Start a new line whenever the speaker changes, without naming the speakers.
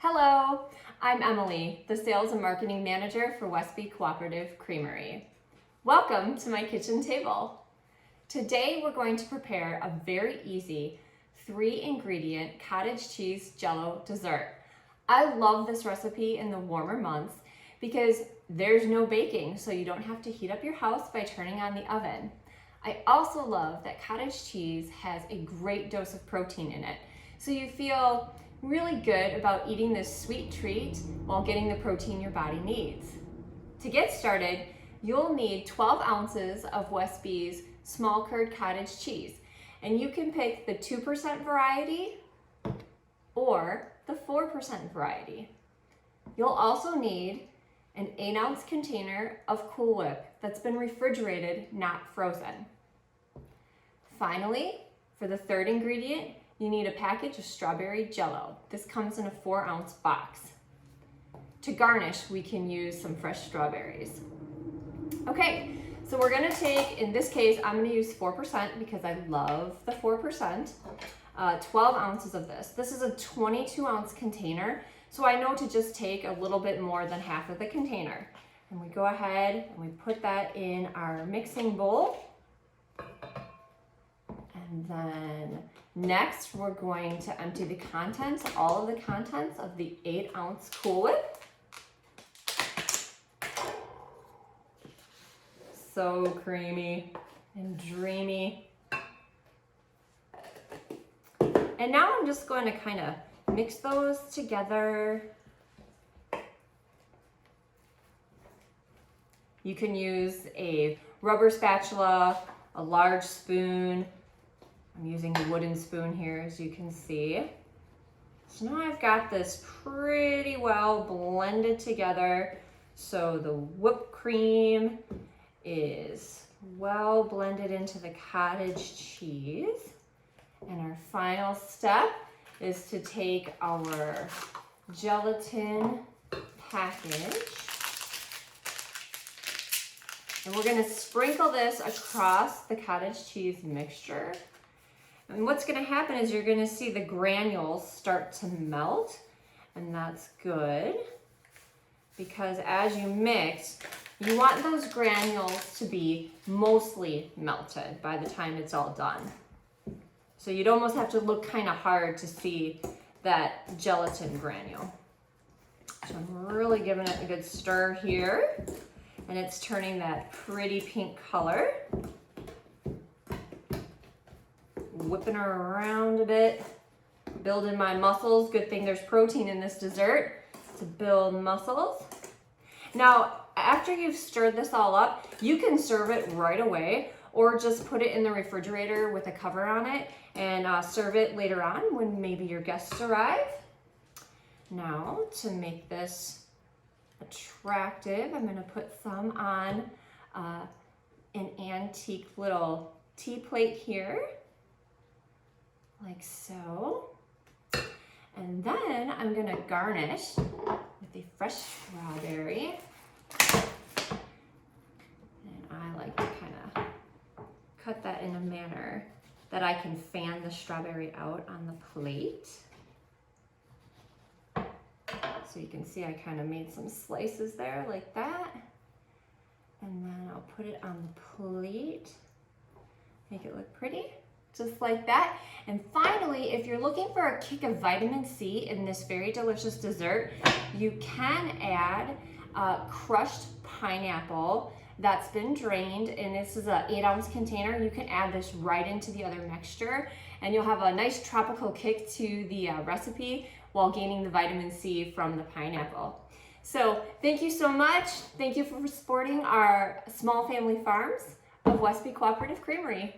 Hello, I'm Emily, the Sales and Marketing Manager for Westby Cooperative Creamery. Welcome to my kitchen table. Today we're going to prepare a very easy 3-ingredient cottage cheese Jell-O dessert. I love this recipe in the warmer months because there's no baking, so you don't have to heat up your house by turning on the oven. I also love that cottage cheese has a great dose of protein in it, so you feel really good about eating this sweet treat while getting the protein your body needs. To get started, you'll need 12 ounces of Westby's small curd cottage cheese, and you can pick the 2% variety or the 4% variety. You'll also need an 8-ounce container of Cool Whip that's been refrigerated, not frozen. Finally, for the third ingredient, you need a package of strawberry Jell-O. This comes in a 4-ounce box. To garnish, we can use some fresh strawberries. Okay, so we're gonna take, in this case, I'm gonna use 4% because I love the 4%. 12 ounces of this. This is a 22-ounce container, so I know to just take a little bit more than half of the container. And we go ahead and we put that in our mixing bowl. And then next, we're going to empty the contents, all of the contents of the 8-ounce Cool Whip. So creamy and dreamy. And now I'm just going to kind of mix those together. You can use a rubber spatula, a large spoon. I'm using a wooden spoon here, as you can see. So now I've got this pretty well blended together. So the whipped cream is well blended into the cottage cheese. And our final step is to take our gelatin package. And we're gonna sprinkle this across the cottage cheese mixture. And what's gonna happen is you're gonna see the granules start to melt, and that's good because as you mix, you want those granules to be mostly melted by the time it's all done. So you'd almost have to look kind of hard to see that gelatin granule. So I'm really giving it a good stir here, and it's turning that pretty pink color. Whipping her around a bit, building my muscles. Good thing there's protein in this dessert to build muscles. Now, after you've stirred this all up, you can serve it right away or just put it in the refrigerator with a cover on it and serve it later on when maybe your guests arrive. Now, to make this attractive, I'm gonna put some on an antique little tea plate here. Like so. And then I'm gonna garnish with a fresh strawberry. And I like to kind of cut that in a manner that I can fan the strawberry out on the plate. So you can see I kind of made some slices there like that. And then I'll put it on the plate, make it look pretty. Just like that. And finally, if you're looking for a kick of vitamin C in this very delicious dessert, you can add crushed pineapple that's been drained, and this is an 8-ounce container. You can add this right into the other mixture, and you'll have a nice tropical kick to the recipe while gaining the vitamin C from the pineapple. So thank you so much. Thank you for supporting our small family farms of Westby Cooperative Creamery.